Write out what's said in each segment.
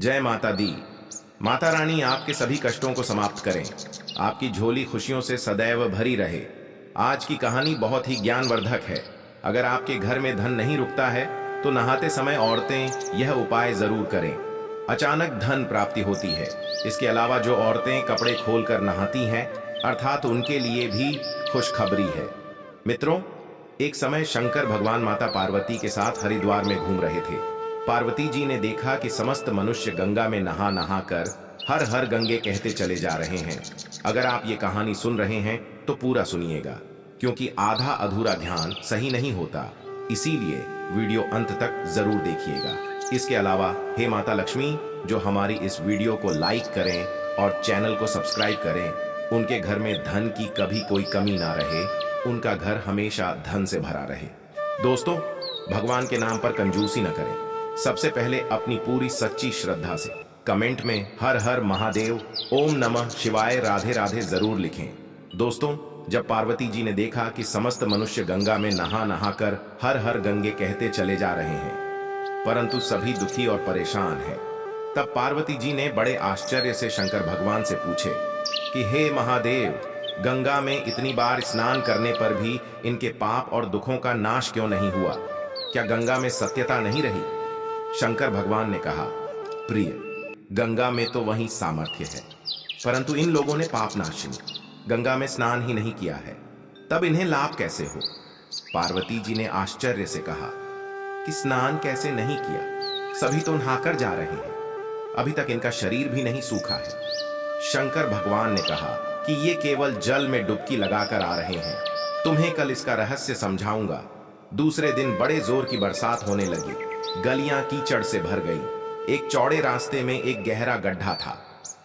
जय माता दी। माता रानी आपके सभी कष्टों को समाप्त करें, आपकी झोली खुशियों से सदैव भरी रहे। आज की कहानी बहुत ही ज्ञानवर्धक है। अगर आपके घर में धन नहीं रुकता है तो नहाते समय औरतें यह उपाय जरूर करें। अचानक धन प्राप्ति होती है। इसके अलावा जो औरतें कपड़े खोलकर नहाती हैं, अर्थात उनके लिए भी खुशखबरी है। मित्रों, एक समय शंकर भगवान माता पार्वती के साथ हरिद्वार में घूम रहे थे। पार्वती जी ने देखा कि समस्त मनुष्य गंगा में नहा नहा कर हर हर गंगे कहते चले जा रहे हैं। अगर आप ये कहानी सुन रहे हैं तो पूरा सुनिएगा, क्योंकि आधा अधूरा ध्यान सही नहीं होता। इसीलिए वीडियो अंत तक जरूर देखिएगा। इसके अलावा हे माता लक्ष्मी, जो हमारी इस वीडियो को लाइक करें और चैनल को सब्सक्राइब करें, उनके घर में धन की कभी कोई कमी ना रहे, उनका घर हमेशा धन से भरा रहे। दोस्तों, भगवान के नाम पर कंजूसी न करें। सबसे पहले अपनी पूरी सच्ची श्रद्धा से कमेंट में हर हर महादेव, ओम नमः शिवाय, राधे राधे जरूर लिखें। दोस्तों, जब पार्वती जी ने देखा कि समस्त मनुष्य गंगा में नहा नहा कर हर हर गंगे कहते चले जा रहे हैं, परंतु सभी दुखी और परेशान हैं, तब पार्वती जी ने बड़े आश्चर्य से शंकर भगवान से पूछे कि हे महादेव, गंगा में इतनी बार स्नान करने पर भी इनके पाप और दुखों का नाश क्यों नहीं हुआ? क्या गंगा में सत्यता नहीं रही? शंकर भगवान ने कहा, प्रिय, गंगा में तो वही सामर्थ्य है, परंतु इन लोगों ने पाप नाशिनी गंगा में स्नान ही नहीं किया है, तब इन्हें लाभ कैसे हो? पार्वती जी ने आश्चर्य से कहा कि स्नान कैसे नहीं किया? सभी तो नहाकर जा रहे हैं, अभी तक इनका शरीर भी नहीं सूखा है। शंकर भगवान ने कहा कि ये केवल जल में डुबकी लगाकर आ रहे हैं। तुम्हें कल इसका रहस्य समझाऊंगा। दूसरे दिन बड़े जोर की बरसात होने लगी। गलियां कीचड़ से भर गई। एक चौड़े रास्ते में एक गहरा गड्ढा था।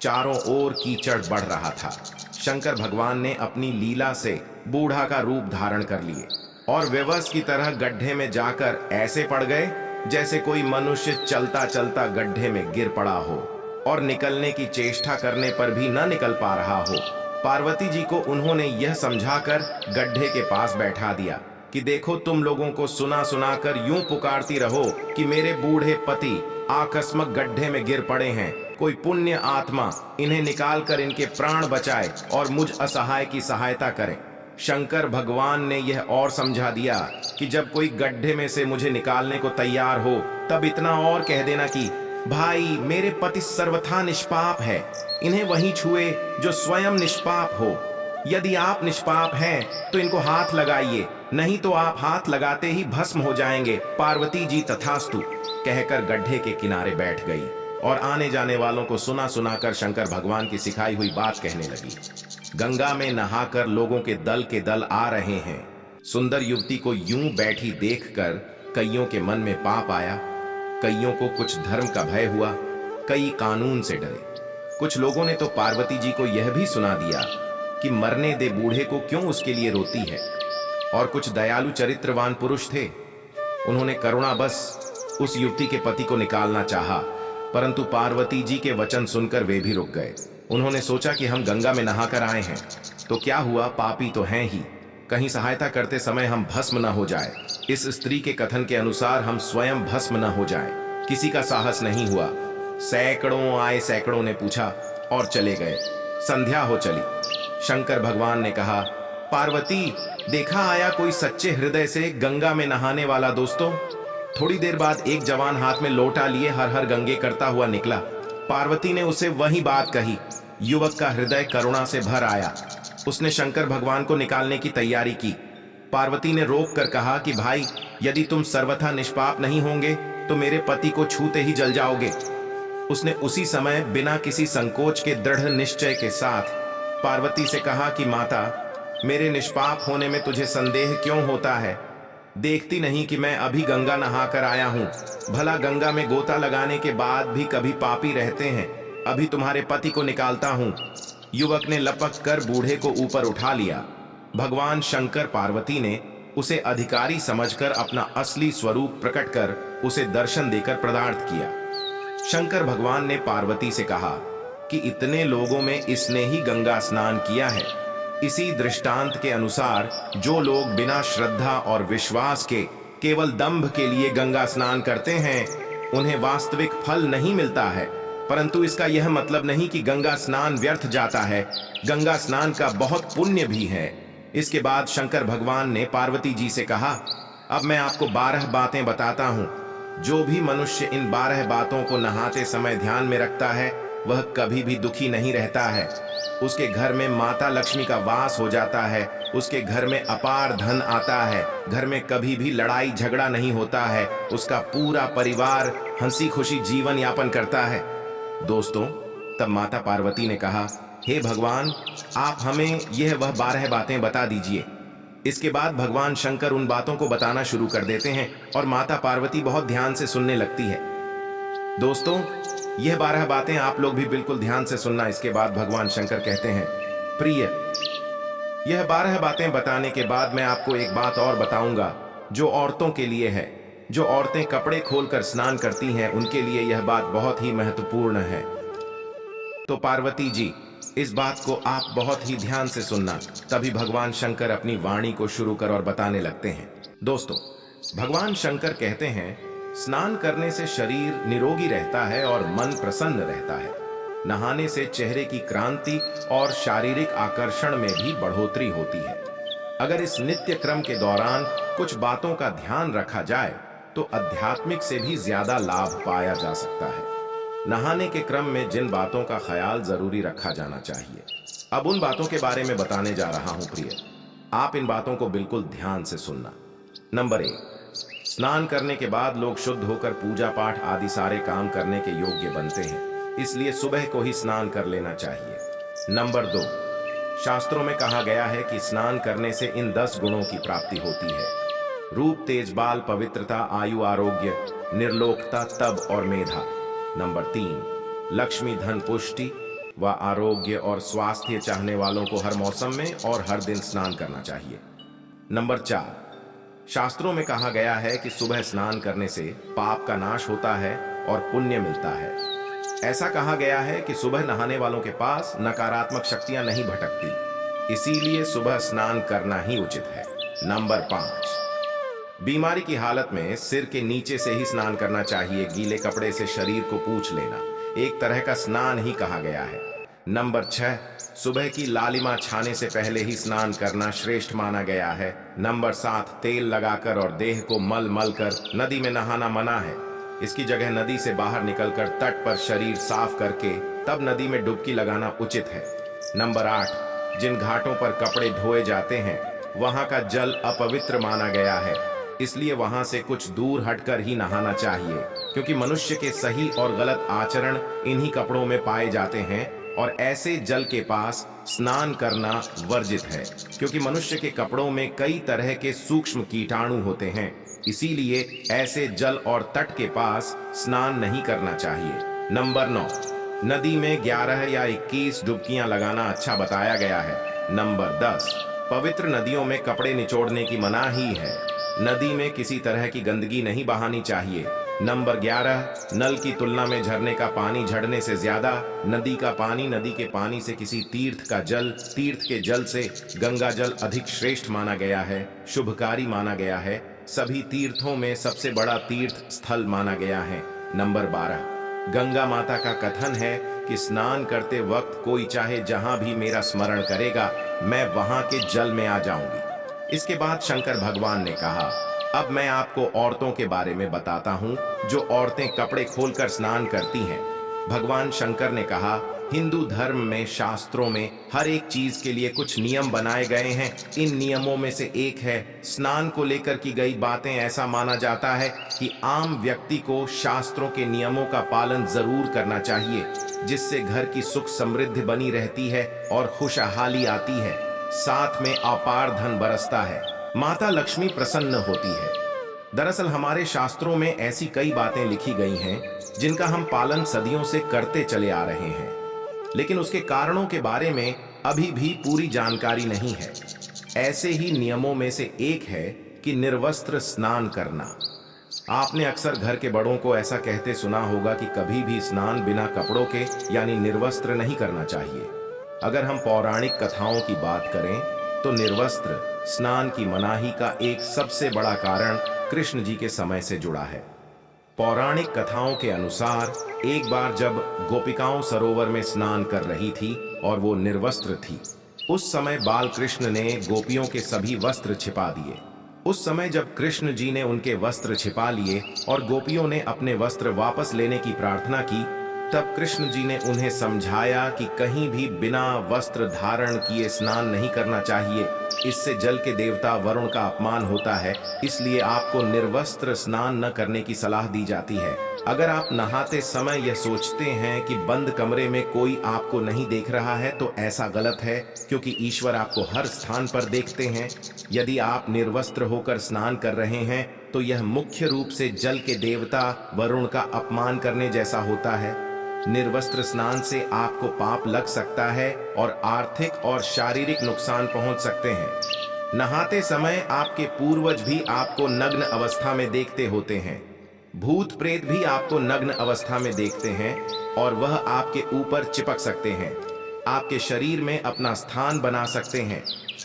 चारों ओर कीचड़ बढ़ रहा था। शंकर भगवान ने अपनी लीला से बूढ़ा का रूप धारण कर लिए और विवश की तरह गड्ढे में जाकर ऐसे पड़ गए जैसे कोई मनुष्य चलता चलता गड्ढे में गिर पड़ा हो और निकलने की चेष्टा करने पर भी न निकल पा रहा हो। पार्वती जी को उन्होंने यह समझाकर गड्ढे के पास बैठा दिया कि देखो, तुम लोगों को सुना सुना कर यूं पुकारती रहो कि मेरे बूढ़े पति आकस्मिक गड्ढे में गिर पड़े हैं। कोई पुण्य आत्मा इन्हें निकाल कर इनके प्राण बचाए और मुझ असहाय की सहायता करे। शंकर भगवान ने यह और समझा दिया कि जब कोई गड्ढे में से मुझे निकालने को तैयार हो, तब इतना और कह देना कि भाई, मेरे पति सर्वथा निष्पाप है, इन्हें वही छुए जो स्वयं निष्पाप हो। यदि आप निष्पाप हैं तो इनको हाथ लगाइए, नहीं तो आप हाथ लगाते ही भस्म हो जाएंगे। पार्वती जी तथास्तु कहकर गड्ढे के किनारे बैठ गई और आने जाने वालों को सुना सुनाकर शंकर भगवान की सिखाई हुई बात कहने लगी। गंगा में नहाकर लोगों के दल आ रहे हैं। सुंदर युवती को यूं बैठी देखकर कईयों के मन में पाप आया। कईयों को कुछ धर्म का भय हुआ, कई कानून से डरे। कुछ लोगों ने तो पार्वती जी को यह भी सुना दिया कि मरने दे बूढ़े को, क्यों उसके लिए रोती है। और कुछ दयालु चरित्रवान पुरुष थे, उन्होंने करुणावश उस युवती के पति को निकालना चाहा, परंतु पार्वती जी के वचन सुनकर वे भी रुक गए। उन्होंने सोचा कि हम गंगा में नहाकर आए हैं तो क्या हुआ, पापी तो हैं ही, कहीं सहायता करते समय हम भस्म न हो जाए। इस स्त्री के कथन के अनुसार हम स्वयं भस्म न हो जाए। किसी का साहस नहीं हुआ। सैकड़ों आए, सैकड़ों ने पूछा और चले गए। संध्या हो चली। शंकर भगवान ने कहा, पार्वती, देखा आया कोई सच्चे हृदय से गंगा में नहाने वाला दोस्तों। थोड़ी देर बाद एक जवान हाथ में लोटा लिए हर हर गंगे करता हुआ निकला। पार्वती ने उसे वही बात कही। युवक का हृदय करुणा से भर आया। उसने शंकर भगवान को निकालने की तैयारी की। पार्वती ने रोक कर कहा कि भाई, यदि तुम सर्वथा निष्पाप नहीं होंगे तो मेरे पति को छूते ही जल जाओगे। उसने उसी समय बिना किसी संकोच के दृढ़ निश्चय के साथ पार्वती से कहा कि माता, मेरे निष्पाप होने में तुझे संदेह क्यों होता है? देखती नहीं कि मैं अभी गंगा नहा कर आया हूं। भला गंगा में गोता लगाने के बाद भी कभी पापी रहते हैं। अभी तुम्हारे पति को निकालता हूं। युवक ने लपक कर बूढ़े को ऊपर उठा लिया। भगवान शंकर पार्वती ने उसे अधिकारी समझकर अपना असली स्वरूप प्रकट कर उसे दर्शन देकर पदार्थ किया। शंकर भगवान ने पार्वती से कहा कि इतने लोगों में इसने ही गंगा स्नान किया है। इसी दृष्टांत के अनुसार जो लोग बिना श्रद्धा और विश्वास के केवल दंभ के लिए गंगा स्नान करते हैं, उन्हें वास्तविक फल नहीं मिलता है। परंतु इसका यह मतलब नहीं कि गंगा स्नान व्यर्थ जाता है। गंगा स्नान का बहुत पुण्य भी है। इसके बाद शंकर भगवान ने पार्वती जी से कहा, अब मैं आपको 12 बातें बताता हूं। जो भी मनुष्य इन 12 बातों को नहाते समय ध्यान में रखता है वह कभी भी दुखी नहीं रहता है। उसके घर में माता लक्ष्मी का वास हो जाता है। उसके घर में अपार धन आता है। घर में कभी भी लड़ाई झगड़ा नहीं होता है। उसका पूरा परिवार हंसी खुशी जीवन यापन करता है। दोस्तों, तब माता पार्वती ने कहा, हे भगवान, आप हमें यह वह 12 बातें बता दीजिए। इसके बाद भगवान शंकर उन बातों को बताना शुरू कर देते हैं और माता पार्वती बहुत ध्यान से सुनने लगती है। दोस्तों, यह 12 बातें आप लोग भी बिल्कुल ध्यान से सुनना। इसके बाद भगवान शंकर कहते हैं, प्रिय, यह 12 बातें बताने के बाद मैं आपको एक बात और बताऊंगा जो औरतों के लिए है। जो औरतें कपड़े खोलकर स्नान करती हैं उनके लिए यह बात बहुत ही महत्वपूर्ण है। तो पार्वती जी, इस बात को आप बहुत ही ध्यान से सुनना। तभी भगवान शंकर अपनी वाणी को शुरू कर और बताने लगते हैं। दोस्तों, भगवान शंकर कहते हैं, स्नान करने से शरीर निरोगी रहता है और मन प्रसन्न रहता है। नहाने से चेहरे की क्रांति और शारीरिक आकर्षण में भी बढ़ोतरी होती है। अगर इस नित्य क्रम के दौरान कुछ बातों का ध्यान रखा जाए तो आध्यात्मिक से भी ज्यादा लाभ पाया जा सकता है। नहाने के क्रम में जिन बातों का ख्याल जरूरी रखा जाना चाहिए, अब उन बातों के बारे में बताने जा रहा हूं प्रिय। आप इन बातों को बिल्कुल ध्यान से सुनना। नंबर 1, स्नान करने के बाद लोग शुद्ध होकर पूजा पाठ आदि सारे काम करने के योग्य बनते हैं, इसलिए सुबह को ही स्नान कर लेना चाहिए। नंबर 2, शास्त्रों में कहा गया है कि स्नान करने से इन 10 गुणों की प्राप्ति होती है: रूप, तेज, बाल, पवित्रता, आयु, आरोग्य, निर्लोकता, तप और मेधा। नंबर 3, लक्ष्मी, धन, पुष्टि व आरोग्य और स्वास्थ्य चाहने वालों को हर मौसम में और हर दिन स्नान करना चाहिए। नंबर 4, शास्त्रों में कहा गया है कि सुबह स्नान करने से पाप का नाश होता है और पुण्य मिलता है। ऐसा कहा गया है कि सुबह नहाने वालों के पास नकारात्मक शक्तियां नहीं भटकती, इसीलिए सुबह स्नान करना ही उचित है। नंबर 5, बीमारी की हालत में सिर के नीचे से ही स्नान करना चाहिए। गीले कपड़े से शरीर को पोंछ लेना एक तरह का स्नान ही कहा गया है। नंबर 6, सुबह की लालिमा छाने से पहले ही स्नान करना श्रेष्ठ माना गया है। नंबर 7, तेल लगाकर और देह को मल मल कर नदी में नहाना मना है। इसकी जगह नदी से बाहर निकलकर तट पर शरीर साफ करके तब नदी में डुबकी लगाना उचित है। नंबर 8, जिन घाटों पर कपड़े धोए जाते हैं वहां का जल अपवित्र माना गया है, इसलिए वहां से कुछ दूर हटकर ही नहाना चाहिए, क्योंकि मनुष्य के सही और गलत आचरण इन्हीं कपड़ों में पाए जाते हैं और ऐसे जल के पास स्नान करना वर्जित है, क्योंकि मनुष्य के कपड़ों में कई तरह के सूक्ष्म कीटाणु होते हैं। इसीलिए ऐसे जल और तट के पास स्नान नहीं करना चाहिए। नंबर 9, नदी में 11 या 21 डुबकियां लगाना अच्छा बताया गया है। नंबर 10, पवित्र नदियों में कपड़े निचोड़ने की मनाही है। नदी में किसी तरह की गंदगी नहीं बहानी चाहिए। नंबर 11, नल की तुलना में झरने का पानी झड़ने से ज्यादा नदी का पानी, नदी के पानी से किसी तीर्थ का जल, तीर्थ के जल से गंगा जल अधिक श्रेष्ठ माना गया है, शुभकारी माना गया है, सभी तीर्थों में सबसे बड़ा तीर्थ स्थल माना गया है। नंबर 12, गंगा माता का कथन है कि स्नान करते वक्त कोई चाहे जहां भी मेरा स्मरण करेगा, मैं वहां के जल में आ जाऊंगी। इसके बाद शंकर भगवान ने कहा, अब मैं आपको औरतों के बारे में बताता हूं जो औरतें कपड़े खोलकर स्नान करती हैं। भगवान शंकर ने कहा, हिंदू धर्म में शास्त्रों में हर एक चीज के लिए कुछ नियम बनाए गए हैं। इन नियमों में से एक है स्नान को लेकर की गई बातें। ऐसा माना जाता है कि आम व्यक्ति को शास्त्रों के नियमों का पालन जरूर करना चाहिए, जिससे घर की सुख समृद्धि बनी रहती है और खुशहाली आती है, साथ में अपार धन बरसता है, माता लक्ष्मी प्रसन्न होती है। दरअसल हमारे शास्त्रों में ऐसी कई बातें लिखी गई हैं जिनका हम पालन सदियों से करते चले आ रहे हैं, लेकिन उसके कारणों के बारे में अभी भी पूरी जानकारी नहीं है। ऐसे ही नियमों में से एक है कि निर्वस्त्र स्नान करना। आपने अक्सर घर के बड़ों को ऐसा कहते सुना होगा कि कभी भी स्नान बिना कपड़ों के यानी निर्वस्त्र नहीं करना चाहिए। अगर हम पौराणिक कथाओं की बात करें तो निर्वस्त्र स्नान की मनाही का एक सबसे बड़ा कारण कृष्ण जी के समय से जुड़ा है। पौराणिक कथाओं के अनुसार एक बार जब गोपिकाओं सरोवर में स्नान कर रही थी और वो निर्वस्त्र थी, उस समय बाल कृष्ण ने गोपियों के सभी वस्त्र छिपा दिए। उस समय जब कृष्ण जी ने उनके वस्त्र छिपा लिए और गोपियों ने अपने वस्त्र वापस लेने की प्रार्थना की, तब कृष्ण जी ने उन्हें समझाया कि कहीं भी बिना वस्त्र धारण किए स्नान नहीं करना चाहिए। इससे जल के देवता वरुण का अपमान होता है, इसलिए आपको निर्वस्त्र स्नान न करने की सलाह दी जाती है। अगर आप नहाते समय यह सोचते हैं कि बंद कमरे में कोई आपको नहीं देख रहा है तो ऐसा गलत है, क्योंकि ईश्वर आपको हर स्थान पर देखते हैं। यदि आप निर्वस्त्र होकर स्नान कर रहे हैं तो यह मुख्य रूप से जल के देवता वरुण का अपमान करने जैसा होता है। निर्वस्त्र स्नान से आपको पाप लग सकता है और आर्थिक और शारीरिक नुकसान पहुंच सकते हैं। नहाते समय आपके पूर्वज भी आपको नग्न अवस्था में देखते होते हैं। भूत प्रेत भी आपको नग्न अवस्था में देखते हैं और वह आपके ऊपर चिपक सकते हैं, आपके शरीर में अपना स्थान बना सकते हैं।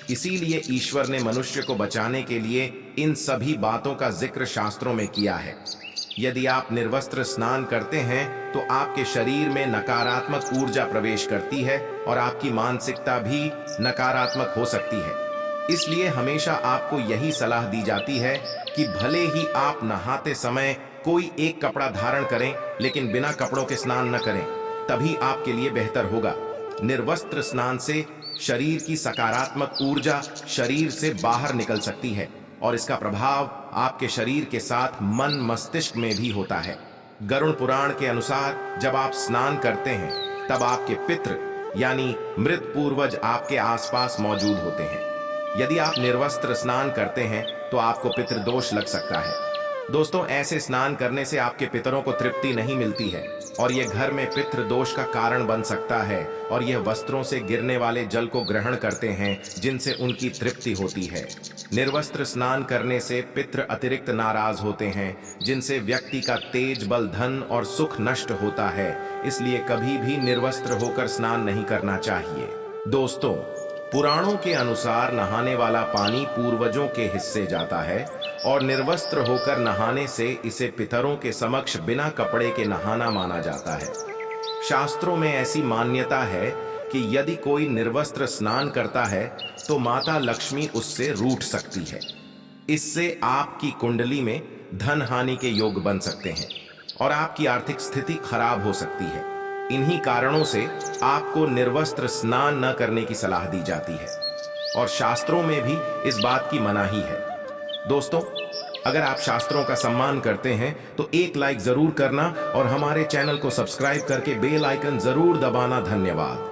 इसीलिए ईश्वर ने मनुष्य को बचाने के लिए इन सभी बातों का जिक्र शास्त्रों में किया है। यदि आप निर्वस्त्र स्नान करते हैं तो आपके शरीर में नकारात्मक ऊर्जा प्रवेश करती है और आपकी मानसिकता भी नकारात्मक हो सकती है। इसलिए हमेशा आपको यही सलाह दी जाती है कि भले ही आप नहाते समय कोई एक कपड़ा धारण करें, लेकिन बिना कपड़ों के स्नान न करें, तभी आपके लिए बेहतर होगा। निर्वस्त्र स्नान से शरीर की सकारात्मक ऊर्जा शरीर से बाहर निकल सकती है और इसका प्रभाव आपके शरीर के साथ मन मस्तिष्क में भी होता है। गरुड़ पुराण के अनुसार जब आप स्नान करते हैं तब आपके पितृ यानी मृत पूर्वज आपके आसपास मौजूद होते हैं। यदि आप निर्वस्त्र स्नान करते हैं तो आपको पितृदोष लग सकता है। दोस्तों, ऐसे स्नान करने से आपके पितरों को तृप्ति नहीं मिलती है और यह घर में पितृदोष का कारण बन सकता है और यह वस्त्रों से गिरने वाले जल को ग्रहण करते हैं जिनसे उनकी तृप्ति होती है। निर्वस्त्र स्नान करने से पितृ अतिरिक्त नाराज होते हैं, जिनसे व्यक्ति का तेज बल धन और सुख नष्ट होता है। इसलिए कभी भी निर्वस्त्र होकर स्नान नहीं करना चाहिए। दोस्तों, पुराणों के अनुसार नहाने वाला पानी पूर्वजों के हिस्से जाता है और निर्वस्त्र होकर नहाने से इसे पितरों के समक्ष बिना कपड़े के नहाना माना जाता है। शास्त्रों में ऐसी मान्यता है कि यदि कोई निर्वस्त्र स्नान करता है तो माता लक्ष्मी उससे रूठ सकती है। इससे आपकी कुंडली में धन हानि के योग बन सकते हैं और आपकी आर्थिक स्थिति खराब हो सकती है। इन्हीं कारणों से आपको निर्वस्त्र स्नान न करने की सलाह दी जाती है और शास्त्रों में भी इस बात की मनाही है। दोस्तों, अगर आप शास्त्रों का सम्मान करते हैं तो एक लाइक जरूर करना और हमारे चैनल को सब्सक्राइब करके बेल आइकन जरूर दबाना। धन्यवाद।